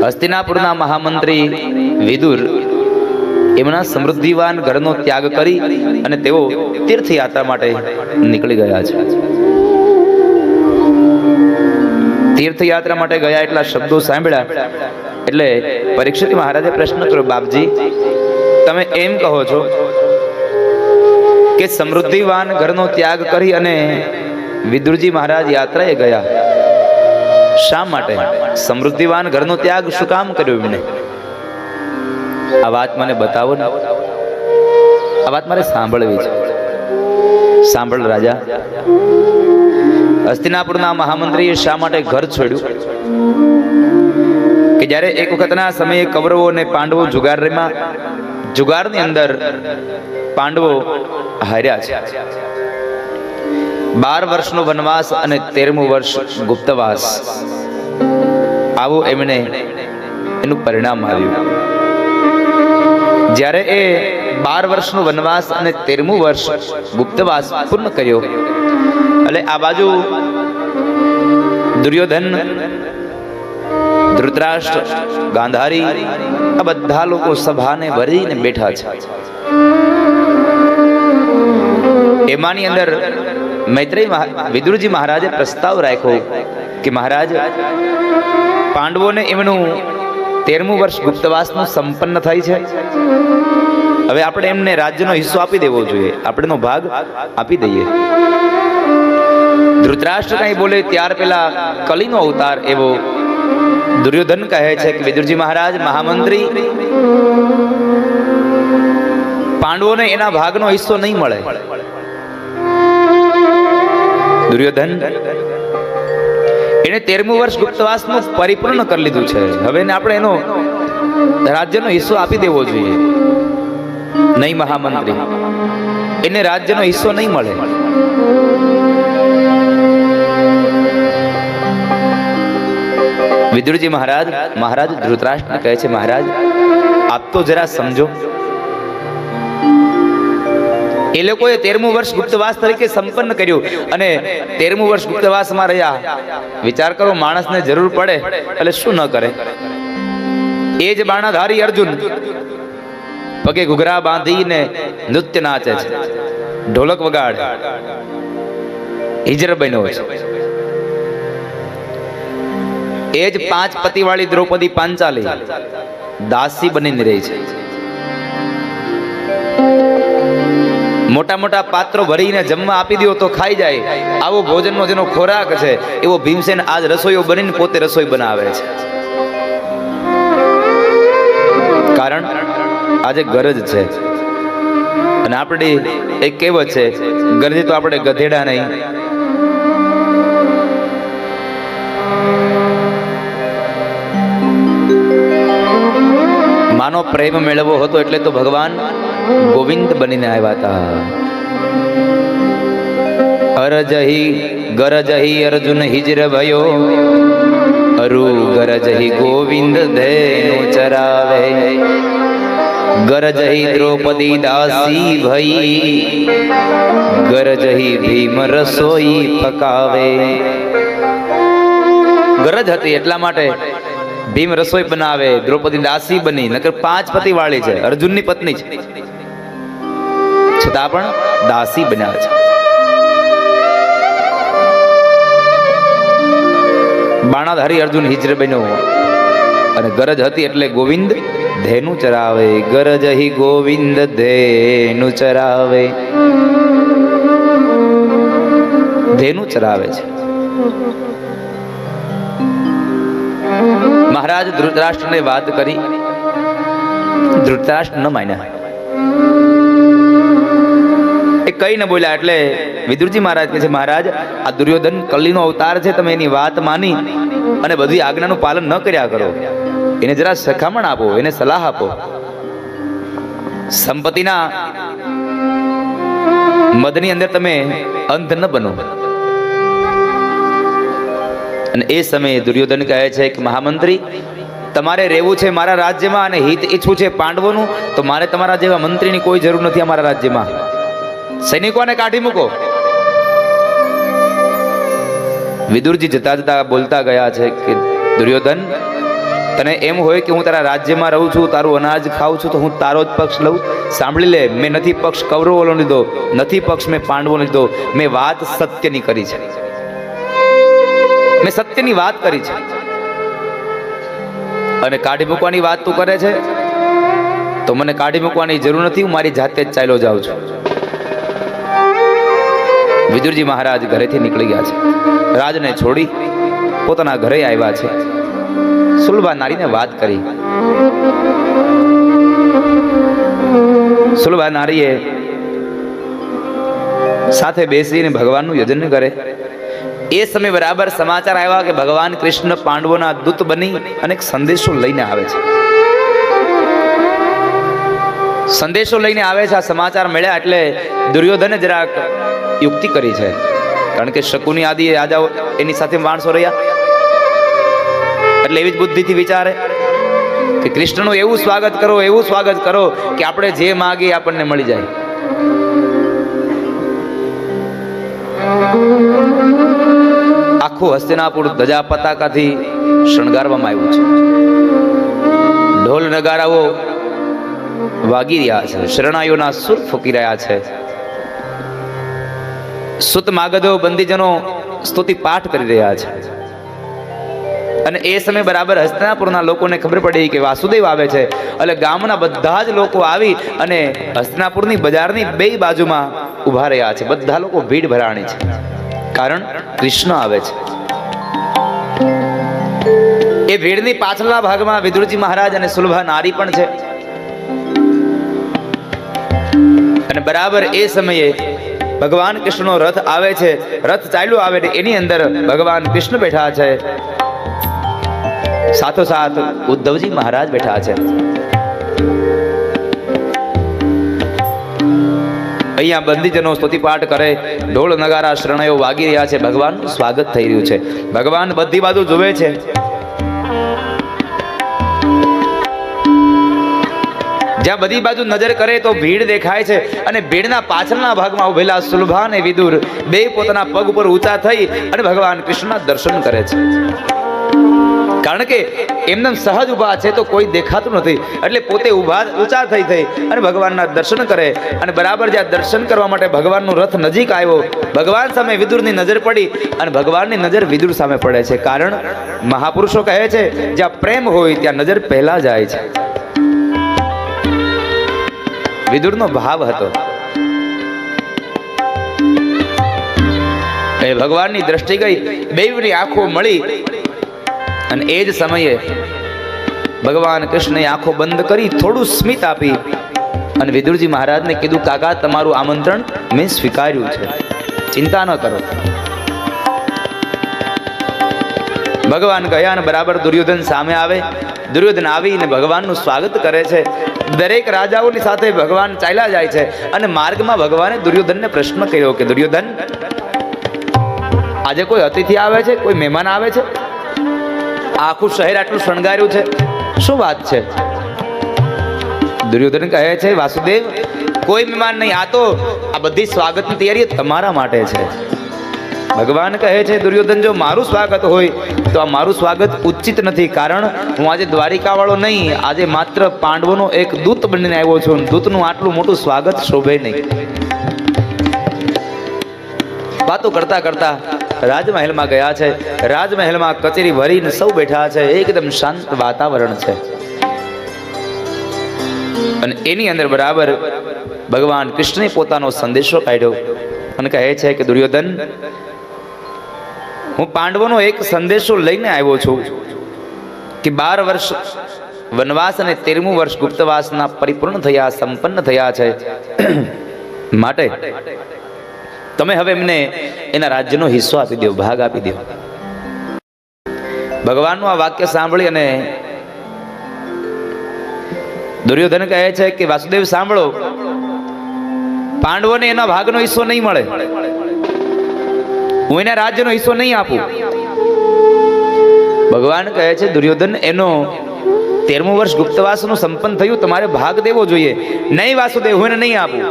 હસ્તિનાપુરના મહામંત્રી વિદુર એમના સમૃદ્ધિવાન ઘરનો ત્યાગ કરી અને તેઓ તીર્થયાત્રા માટે નીકળી ગયા છે. તીર્થયાત્રા માટે ગયા એટલા શબ્દો સાંભળ્યા એટલે પરીક્ષિત મહારાજે પ્રશ્ન કર્યો, બાપજી તમે એમ કહો છો કે સમૃદ્ધિવાન ઘરનો ત્યાગ કરી અને વિદુરજી મહારાજ યાત્રાએ ગયા, શા માટે? સમૃદ્ધિવાન ઘરનો ત્યાગ શું કામ કર્યો એમને? આ વાત મને બતાવો ને, આ વાત મારે સાંભળવી છે. સાંભળ રાજા, હસ્તિનાપુરના મહામંત્રીએ શા માટે ઘર છોડ્યું? કે જ્યારે એક વખતના સમયે કૌરવો અને પાંડવો જુગારની અંદર પાંડવો હાર્યા છે. 12 વર્ષનો વનવાસ અને 13મું વર્ષ ગુપ્તવાસ, આવું એમને એનું પરિણામ આવ્યું. જ્યારે એ 12 વર્ષનો વનવાસ અને 13મું વર્ષ ગુપ્તવાસ પૂર્ણ કર્યો એટલે આ બાજુ દુર્યોધન, ધૃતરાષ્ટ્ર, ગાંધારી આ બધા લોકો સભાને ભરીને બેઠા છે. એમાંની અંદર વિદુરજી મહારાજે પ્રસ્તાવ રાખ્યો કે મહારાજ, પાંડવોને એમનું 13મું વર્ષ ગુપ્તવાસનું સંપન્ન થાય છે, હવે આપણે એમને રાજ્યનો હિસ્સો આપી દેવો જોઈએ, આપણેનો ભાગ આપી દઈએ. ધૃતરાષ્ટ્ર કઈ બોલે ત્યાર પેલા કલીનો અવતાર એવો દુર્યોધન કહે છે કે વિદુરજી મહારાજ, મહામંત્રી, પાંડવોને એના ભાગનો હિસ્સો નહીં મળે. દુર્યોધન એને 13મું વર્ષ ગુપ્તવાસનું પરિપૂર્ણ કરી લીધું છે, હવે આપણે એનો રાજ્યનો હિસ્સો આપી દેવો જોઈએ. નહીં મહામંત્રી, એને રાજ્યનો હિસ્સો નહીં મળે. વિદુરજી મહારાજ ધૃતરાષ્ટ્રને કહે છે, મહારાજ આપ તો જરા સમજો, એ લોકોએ 13મું વર્ષ ગુપ્તવાસ તરીકે સંપન્ન કર્યું અને 13મું વર્ષ ગુપ્તવાસમાં રહ્યા. વિચાર કરો, માણસને જરૂર પડે એટલે શું ન કરે. એ જ બાણાધારી અર્જુન પગે ઘૂઘરા બાંધીને નૃત્ય નાચે છે, ઢોલક વગાડ, હિજર બન્યો છે. એ જ 5 પતિવાળી દ્રૌપદી પાંચાલી દાસી બનીને રહી છે. મોટા મોટા પાત્રો ભરીને જમવા આપી દો તો ખાઈ જાય, આવો ભોજનનો જેનો ખોરાક છે એવો ભીમસેન આજ રસોઈઓ બનીને પોતે રસોઈ બનાવે છે. કારણ આજે ગરજ છે અને આપણી એક કહેવત છે, ગરજે તો આપણે ગધેડા નહીં. માનો પ્રેમ મેળવવો હતો એટલે તો ભગવાન ગોવિંદ બનીને આવ્યા હતા. અરજહી ગરજહી અર્જુન હિજર ભયો, અરુ ગરજહી ગોવિંદ ધેનુ ચરાવે, ગરજહી દ્રૌપદી દાસી ભઈ, ગરજહી ભીમ રસોઈ પકાવે. ગરજ હતી એટલા માટે ભીમ રસોઈ બનાવે, દ્રૌપદી દાસી બની, નકર 5 પતિ વાળી છે, અર્જુનની પત્ની છે, છતાં પણ દાસી બન્યા છે. બાણાધારી અર્જુન હિજર બન્યો અને ગરજ હતી એટલે ગોવિંદ ધેનુ ચરાવે, ગરજ હી ગોવિંદ ધેનુ ચરાવે, ધેનુ ચરાવે છે. મહારાજ ધૃતરાષ્ટ્રને વાત કરી, ધૃતરાષ્ટ્ર ન માન્યા, એ કઈ ન બોલ્યા. એટલે વિદુરજી મહારાજ કહે છે, મહારાજ આ દુર્યોધન કલીનો અવતાર છે, તમે એની વાત માની અને બધી આજ્ઞાનું પાલન ન કર્યા કરો, એને જરા શિખામણ આપો, એને સલાહ આપો. સંપત્તિના મદની અંદર તમે અંધ ન બનો. અને એ સમયે દુર્યોધન કહે છે કે મહામંત્રી, તમારે રહેવું છે મારા રાજ્યમાં અને હિત ઈચ્છવું છે પાંડવોનું, તો મારે તમારા જેવા મંત્રીની કોઈ જરૂર નથી અમારા રાજ્યમાં. સૈનિકોને કાઢી મૂકો. વિદુરજી જતા જતા બોલતા ગયા છે કે દુર્યોધન, તને એમ હોય કે હું તારા રાજ્યમાં રહું છું, તારું અનાજ ખાઉં છું, તો હું તારો જ પક્ષ લઉં? સાંભળી લે, મેં નથી પક્ષ કૌરવોનો લીધો, નથી પક્ષ મેં પાંડવોનો લીધો. મેં વાત સત્યની કરી છે, મેં સત્યની વાત કરી છે. અને કાઢી મૂકવાની વાત તું કરે છે તો મને કાઢી મૂકવાની જરૂર નથી, હું મારી જાતે જ ચાલ્યો જાઉં છું. વિદુરજી મહારાજ ઘરેથી નીકળી ગયા છે, રાજને છોડી પોતાના ઘરે આવ્યા છે. સુલભા નારીને વાત કરી. સુલભા નારીએ સાથે બેસીને ભગવાનનું યજન કરે. એ સમય બરાબર સમાચાર આવ્યા કે ભગવાન કૃષ્ણ પાંડવોના દૂત બની અને એક સંદેશો લઈને આવે છે. સંદેશો લઈને આવે છે. આ સમાચાર મળ્યા એટલે દુર્યોધને જરાક યુક્તિ કરી છે, કારણ કે શકુની આદિ રાજાઓ એની સાથે માણસો રહ્યા, એટલે એવી જ બુદ્ધિથી વિચારે કે કૃષ્ણનું એવું સ્વાગત કરો, એવું સ્વાગત કરો કે આપણે જે માગીએ આપણને મળી જાય. આખું હસ્તિનાપુર ધજા પતાકાથી શણગારવામાં આવ્યું છે. ઢોલ નગારાઓ વાગી રહ્યા છે, શરણાઈઓના સુર ફૂંકી રહ્યા છે. સુત માગધો બંદીજનો સ્તુતિ પાઠ કરી રહ્યા છે. અને એ સમય બરાબર હસ્તિનાપુરના લોકોને ખબર પડી કે વાસુદેવ આવે છે. એટલે ગામના બધા જ લોકો આવી અને હસ્તિનાપુરની બજારની બે બાજુમાં ઊભા રહ્યા છે. બધા લોકો ભીડ ભરાણી છે, કારણ કૃષ્ણ આવે છે. એ ભીડની પાછળના ભાગમાં વિદુરજી મહારાજ અને સુલભા નારી પણ છે. અને બરાબર એ સમયે ભગવાન કૃષ્ણનો રથ આવે છે. રથ ચાલ્યો આવે એની અંદર ભગવાન કૃષ્ણ બેઠા છે, સાથોસાથ ઉદ્ધવજી મહારાજ બેઠા છે. અહીંયા બંદીજનો સ્તુતિપાઠ કરે, ઢોળ નગારા શરણાઈઓ વાગી રહ્યા છે, ભગવાનનું સ્વાગત થઈ રહ્યું છે. ભગવાન બધી બાજુ જોવે છે. જ્યાં બધી બાજુ નજર કરે તો ભીડ દેખાય છે. અને ભીડના પાછળના ભાગમાં ઉભેલા સુલભા અને વિદુર બે પોતાના પગ ઉપર ઊંચા થઈ અને ભગવાન કૃષ્ણના દર્શન કરે છે. કારણ કે એમને સહજ ઉભા છે તો કોઈ દેખાતું નથી, એટલે પોતે ઊંચા થઈ અને ભગવાનના દર્શન કરે. અને બરાબર જ્યાં દર્શન કરવા માટે ભગવાનનો રથ નજીક આવ્યો, ભગવાન સામે વિદુરની નજર પડી અને ભગવાનની નજર વિદુર સામે પડે છે. કારણ મહાપુરુષો કહે છે જ્યાં પ્રેમ હોય ત્યાં નજર પહેલા જાય છે. વિદુરનો ભાવ હતો એ ભગવાનની દ્રષ્ટિ ગઈ, બેવની આંખો મળી. અને એ જ સમયે ભગવાન કૃષ્ણએ આંખો બંધ કરી થોડું સ્મિત આપી અને વિદુરજી મહારાજને કીધું, કાકા તમારું આમંત્રણ મેં સ્વીકાર્યું છે, ચિંતા ન કરો. ભગવાન ગયા અને બરાબર દુર્યોધન સામે આવે. દુર્યોધન આવીને ભગવાનનું સ્વાગત કરે છે. દરેક રાજાઓની સાથે ભગવાન ચાલ્યા જાય છે. અને માર્ગમાં ભગવાને દુર્યોધનને પ્રશ્ન કર્યો કે દુર્યોધન, આજે કોઈ અતિથિ આવે છે, કોઈ મહેમાન આવે છે? આખું શહેર આટલું શણગાર્યું છે, શું વાત છે? દુર્યોધન કહે છે, વાસુદેવ કોઈ મહેમાન નહીં, આ તો આ બધી સ્વાગતની તૈયારી તમારા માટે છે. ભગવાન કહે છે, દુર્યોધન જો મારું સ્વાગત હોય તો આ મારું સ્વાગત ઉચિત નથી, કારણ હું આજે દ્વારિકા વાળો નહીં, આજે માત્ર પાંડવોનો એક દૂત બનીને આવ્યો છું. દૂતનું આટલું મોટું સ્વાગત શોભે નહીં. વાતો કરતા કરતા રાજમહેલમાં ગયા છે. રાજમહેલમાં કચેરી ભરીને સૌ બેઠા છે, એકદમ શાંત વાતાવરણ છે. અને એની અંદર બરાબર ભગવાન કૃષ્ણે પોતાનો સંદેશો કાઢ્યો અને કહે છે કે દુર્યોધન, હું પાંડવોનો એક સંદેશો લઈને આવ્યો છું કે 12 વર્ષ વનવાસ અને 13મું વર્ષ ગુપ્તવાસના પરિપૂર્ણ થયા, સંપન્ન થયા છે. માટે તમે હવે એમને એના રાજ્યનો હિસ્સો આપી દો, ભાગ આપી દો. ભગવાનનું આ વાક્ય સાંભળી અને દુર્યોધન કહે છે કે વાસુદેવ સાંભળો, પાંડવોને એના ભાગનો હિસ્સો નહીં મળે, હું એના રાજ્યનો હિસ્સો નહીં આપું. ભગવાન કહે છે દુર્યોધન, એનો 13મું વર્ષ ગુપ્તવાસનું સંપન્ન થયું, તમારે ભાગ દેવો જોઈએ. નહીં વાસુદેવ, હું એને નહીં આપું.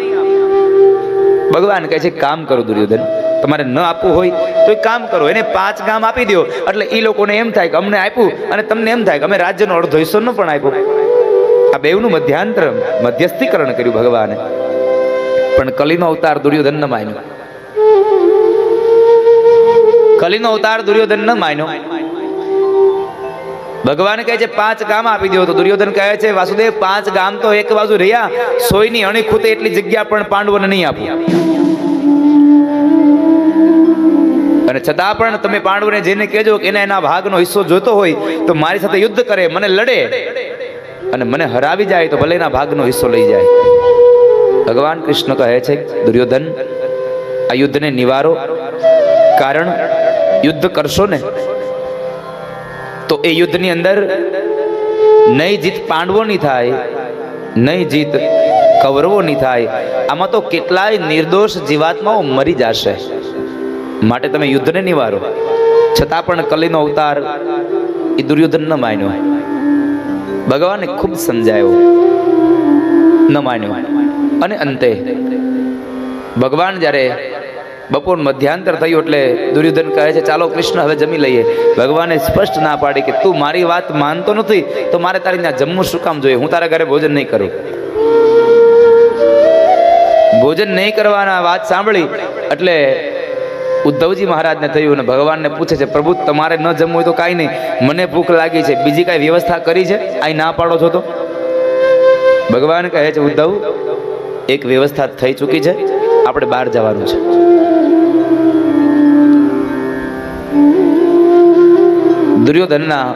ભગવાન કહે છે કામ કરો દુર્યોધન, તમારે ન આપવું હોય તો એક કામ કરો, એને 5 ગામ આપી દો, એટલે એ લોકોને એમ થાય કે અમને આપ્યું અને તમને એમ થાય કે અમે રાજ્યનો અડધો હિસ્સો ન પણ આપ્યો. આ બેવનું મધ્યસ્થીકરણ કર્યું ભગવાને. પણ કલીનો અવતાર દુર્યોધન ન માન્યો. કલીનો અવતાર દુર્યોધન ન માન્યો. ભગવાન કહે છે 5 ગામ આપી દો, તો દુર્યોધન કહે છે વાસુદેવ 5 ગામ તો એક બાજુ રહ્યા, સોયની અણી ખૂતે એટલી જગ્યા પણ પાંડવોને નહીં આપું. અને છતાં પણ તમે પાંડવોને જેને કહેજો કે એના ભાગનો હિસ્સો જોતો હોય તો મારી સાથે યુદ્ધ કરે, મને લડે અને મને હરાવી જાય તો ભલે એના ભાગનો હિસ્સો લઈ જાય. ભગવાન કૃષ્ણ કહે છે દુર્યોધન, આ યુદ્ધને નિવારો, કારણ યુદ્ધ કરશો ને તો એ યુદ્ધની અંદર નહીં જીત પાંડવોની થાય, નહીં જીત કૌરવોની થાય, આમાં તો કેટલાય નિર્દોષ જીવાત્માઓ મરી જશે. માટે તમે યુદ્ધને નિવારો. છતાં પણ કલીનો અવતાર એ દુર્યોધન ન માન્યો. ભગવાને ખૂબ સમજાયો, ન માન્યો. અને અંતે ભગવાન જ્યારે બપોર મધ્યાંતર થયું એટલે દુર્યોધન કહે છે ચાલો કૃષ્ણ હવે જમી લઈએ. ભગવાને સ્પષ્ટ ના પાડી કે તું મારી વાત માનતો નથી તો મારે તારી ત્યાં જમવું શું કામ જોઈએ? હું તારા ઘરે ભોજન નહીં કરું. ભોજન નહીં કરવાના વાત સાંભળી એટલે ઉદ્ધવજી મહારાજને થયું અને ભગવાનને પૂછે છે પ્રભુ તમારે ન જમવું હોય તો કાંઈ નહીં, મને ભૂખ લાગી છે, બીજી કાંઈ વ્યવસ્થા કરી છે? અહીં ના પાડો છો તો? ભગવાન કહે છે ઉદ્ધવ, એક વ્યવસ્થા થઈ ચૂકી છે, આપણે બહાર જવાનું છે. દુર્યોધનના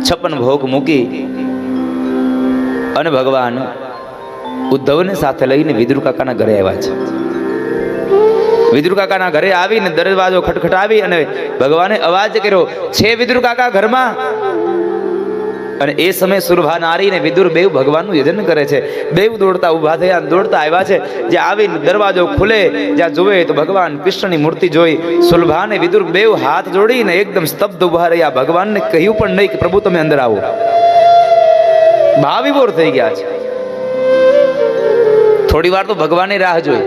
56 ભોગ મૂકી અને ભગવાન ઉદ્ધવને સાથે લઈને વિદુર કાકાના ઘરે આવ્યા છે. વિદુર કાકાના ઘરે આવીને દરવાજો ખટખટાવી અને ભગવાને અવાજ કર્યો, છે વિદુર કાકા ઘરમાં? અને એ સમયે સુરભા નારી ને વિદુર બેવ ભગવાનનું યજન કરે છે. બેવ દોડતા ઊભા થયા, દોડતા આવ્યા છે. જ્યાં આવીને દરવાજો ખુલે, જ્યાં જુએ તો ભગવાન કૃષ્ણની મૂર્તિ જોઈ. સુરભા ને વિદુર બેવ હાથ જોડીને એકદમ સ્તબ્ધ ઊભા રહ્યા. ભગવાનને કહ્યું પણ નહીં કે પ્રભુ તમે અંદર આવો. ભાવિભોર થઈ ગયા છે. થોડી વાર તો ભગવાને રાહ જોઈ,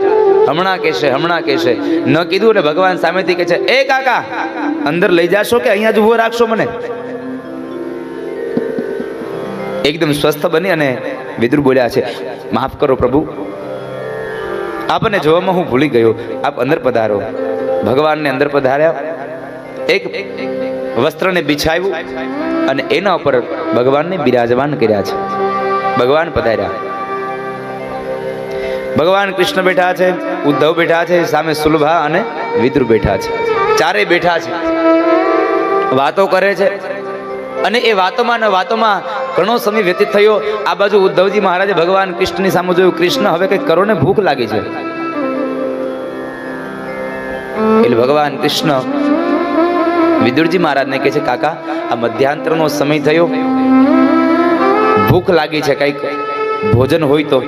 હમણાં કહેશે, હમણાં કહેશે. ન કીધું ને ભગવાન સામેથી કહે છે એ કાકા અંદર લઈ જાશો કે અહીંયા જ ઊભો રાખશો મને? એકદમ સ્વસ્થ બની અને વિદુર બોલ્યા છે માફ કરો પ્રભુ, આપને જોવામાં હું ભૂલી ગયો, આપ અંદર પધારો. ભગવાનને અંદર પધાર્યા, એક વસ્ત્રને બિછાવ્યું અને એના ઉપર ભગવાનને બિરાજમાન કર્યા છે. ભગવાન પધાર્યા. ભગવાન કૃષ્ણ બેઠા છે, ઉદ્ધવ બેઠા છે, સામે સુલભા અને વિદુર બેઠા છે. ચારે બેઠા છે, વાતો કરે છે. અને એ વાતોમાં ને વાતોમાં ઘણો સમય વ્યતીત થયો. આ બાજુ ઉદ્ધવજી મહારાજે ભગવાન કૃષ્ણની સામે જોયું, કૃષ્ણ હવે કંઈક કરો ને, ભૂખ લાગી છે. એટલે ભગવાન કૃષ્ણ વિદુરજી મહારાજને કહે છે કાકા આ મધ્યાંતરનો સમય થયો, ભૂખ લાગી છે, કંઈક ભોજન હોય તો.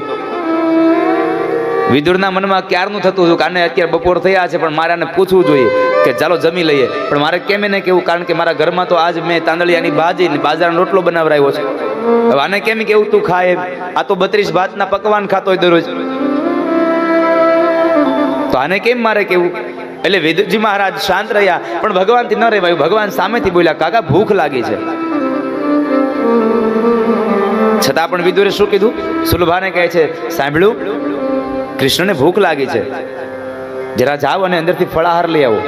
વિદુરના મનમાં ક્યારનું થતું હતું કારણ અત્યારે બપોર થયા છે પણ મારે આને પૂછવું જોઈએ કે ચાલો જમી લઈએ. પણ મારે કેમ એને કેવું, કારણ કે મારા ઘરમાં તો આજ મેં તાંદળિયાની ભાજી ને બાજરાનો રોટલો બનાવરાયો છે. હવે આને કેમ કેવું તું ખાય? આ તો 32 ભાતના પકવાન ખાતો હોય દરરોજ, તો આને કેમ મારે કેવું? એટલે વિદુરજી મહારાજ શાંત રહ્યા પણ ભગવાનથી ન રહેવાયું. ભગવાન સામેથી બોલ્યા કાકા ભૂખ લાગી છે. છતાં પણ વિદુરે શું કીધું? સુલભાને કહે છે સાંભળ્યું, કૃષ્ણને ભૂખ લાગી છે, જરા જાઓ અને અંદરથી ફળાહાર લઈ આવો.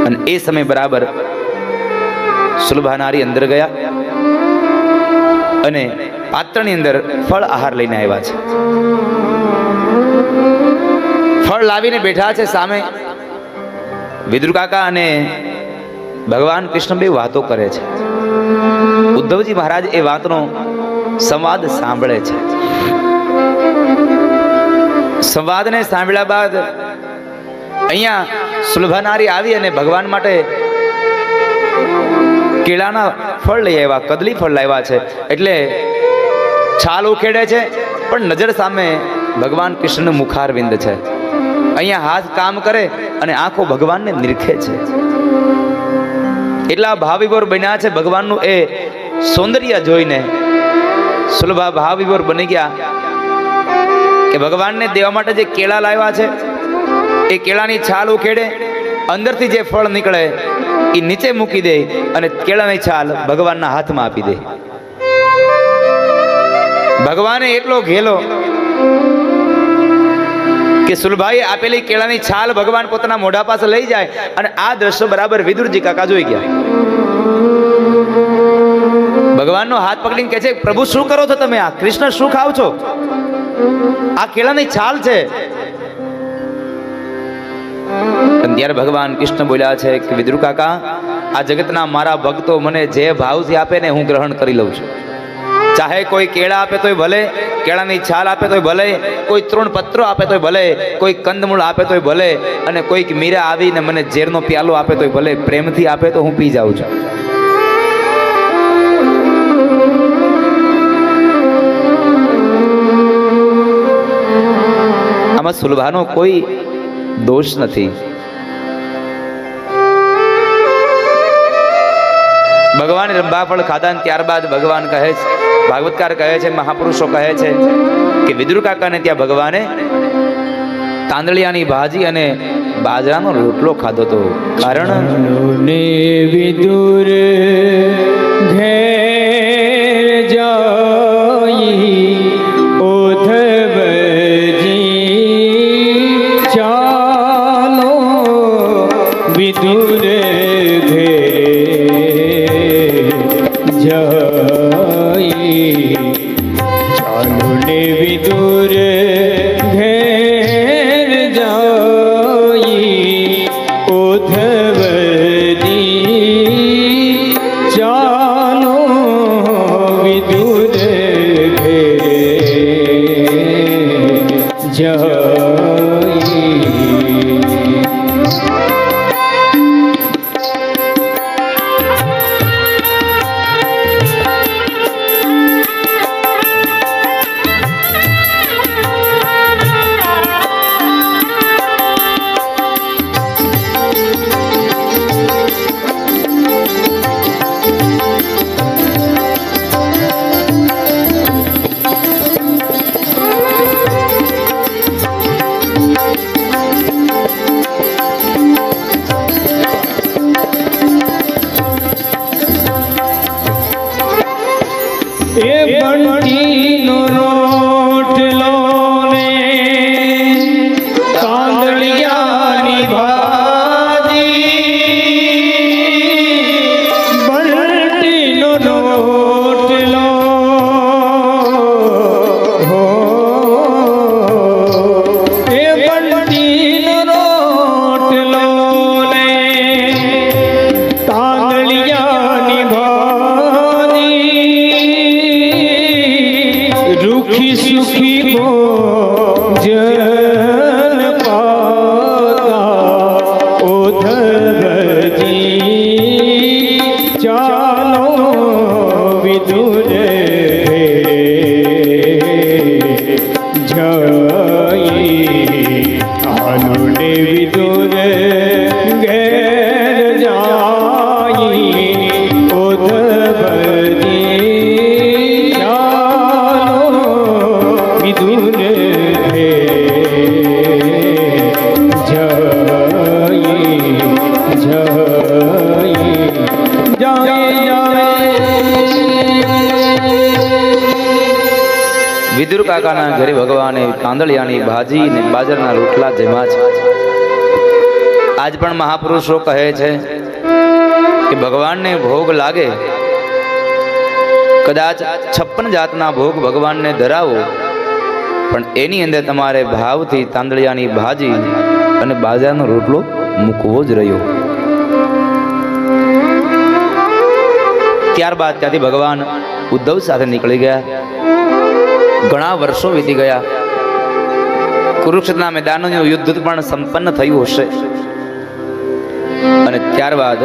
અને એ સમય બરાબર સુલભા નારી અંદર ગયા અને પાત્રની અંદર ફળ આહાર લઈને આવ્યા છે. ફળ લાવીને બેઠા છે. સામે વિદુર કાકા અને ભગવાન કૃષ્ણ બે વાતો કરે છે. ઉદ્ધવજી મહારાજ એ વાતનો સંવાદ સાંભળે છે. સંવાદને સાંભળ્યા બાદ અહીંયા સુલભા નારી આવી અને ભગવાન માટે કેળાના ફળ લઈ આવ્યા, કદલી ફળ લાવ્યા છે. એટલે છાલ ઉખેડે છે પણ નજર સામે ભગવાન કૃષ્ણનું મુખારવિંદ છે. અહીંયા હાથ કામ કરે અને આંખો ભગવાનને નિરખે છે. એટલા ભાવવિભોર બન્યા છે. ભગવાનનું એ સૌંદર્ય જોઈને સુલભા ભાવવિભોર બની ગયા. કે ભગવાનને દેવા માટે જે કેળા લાવ્યા છે એ કેળાની છાલ ઉખેડે, અંદરથી જે ફળ નીકળે એ નીચે મૂકી દે અને કેળાની છાલ ભગવાનના હાથમાં આપી દે. ભગવાને એટલો ઘેલો કે સુલભાઈએ આપેલી કેળાની છાલ ભગવાન પોતાના મોઢા પાસે લઈ જાય. અને આ દ્રશ્ય બરાબર વિદુરજી કાકા જોઈ ગયા. ભગવાનનો હાથ પકડીને કહે છે, પ્રભુ શું કરો છો તમે? આ કૃષ્ણ શું ખાવ છો? આ કેળાની છાલ છે. અને ત્યારે ભગવાન કૃષ્ણ બોલ્યા છે કે વિદુર કાકા, આ જગતના મારા ભક્તો મને જે ભાવથી આપે ને હું ગ્રહણ કરી લઉં છું. ચાહે કોઈ કેળા આપે તોય ભલે, કેળાની છાલ આપે તોય ભલે, કોઈ તૃણ પત્રો આપે તોય ભલે, કોઈ કંદમૂળ આપે તોય ભલે, અને કોઈક મીરા આવીને મને ઝેરનો પ્યાલો આપે તોય ભલે, પ્રેમથી આપે તો હું પી જાઉં છું. આમાં સુલભાનો કોઈ દોષ નથી. ભગવાને રંભાફળ ખાધા ત્યારબાદ ભગવાન કહે છે, ભાગવતકાર કહે છે, મહાપુરુષો કહે છે કે વિદુર કાકાને ત્યાં ભગવાને તાંદળિયાની ભાજી અને બાજરાનો રોટલો ખાધો હતો. કારણ વિદુર ઘેર જાઈ ઉદ્ધવજી ચાલો વિદુર ચાલો ને વિદુર ઘેર જાઈ ઉદ્ધવજી ચાલો વિદુર ઘેર જાઈ. એ બંટીનો રોટલો ને તાંદળિયાની ભાજી, બંટીનો રોટલો હો, એ બંટીનો રોટલો ને તાંદળિયાની રૂખી સુખી ભોજન પાતા ઉદ્ધવજી ચાલો વિદુર જઈ. ચાલો ને વિદુર ઘેર જાઈ ઉદ્ધવજી ચાલો વિદુર વિદુર કાકાના ઘરે ભગવાને તાંદળિયાની ભાજી ને બાજરાના રોટલા જેમાં છે. આજ પણ મહાપુરુષો કહે છે કે ભગવાનને ભોગ લાગે, કદાચ 56 જાતના ભોગ ભગવાનને ધરાવો, પણ એની અંદર તમારે ભાવથી તાંદળિયાની ભાજી અને બાજરાનો રોટલો મૂકવો જ રહ્યો. ત્યારબાદ ત્યાંથી ભગવાન ઉદ્ધવ સાથે નીકળી ગયા. ઘણા વર્ષો વીતી ગયા. કુરુક્ષેત્રના મેદાનનું યુદ્ધ પણ સંપન્ન થયું હશે. અને ત્યારબાદ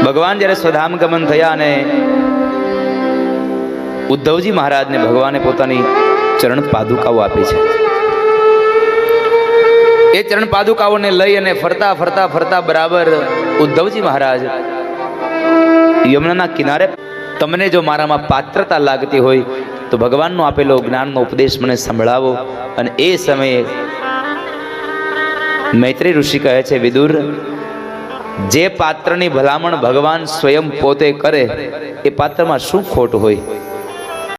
ભગવાન જ્યારે સ્વધામ ગમન થયા અને ઉદ્ધવજી મહારાજને ભગવાને પોતાની ચરણ પાદુકાઓ આપી છે. એ ચરણ પાદુકાઓને લઈ અને ફરતા ફરતા ફરતા બરાબર ઉદ્ધવજી મહારાજ યમુનાના કિનારે, તમને જો મારામાં પાત્રતા લાગતી હોય તો ભગવાનનો આપેલો જ્ઞાનનો ઉપદેશ મને સંભળાવો. અને એ સમયે મૈત્રી ઋષિ કહે છે, વિદુર, જે પાત્રની ભલામણ ભગવાન સ્વયં પોતે કરે એ પાત્રમાં શું ખોટ હોય?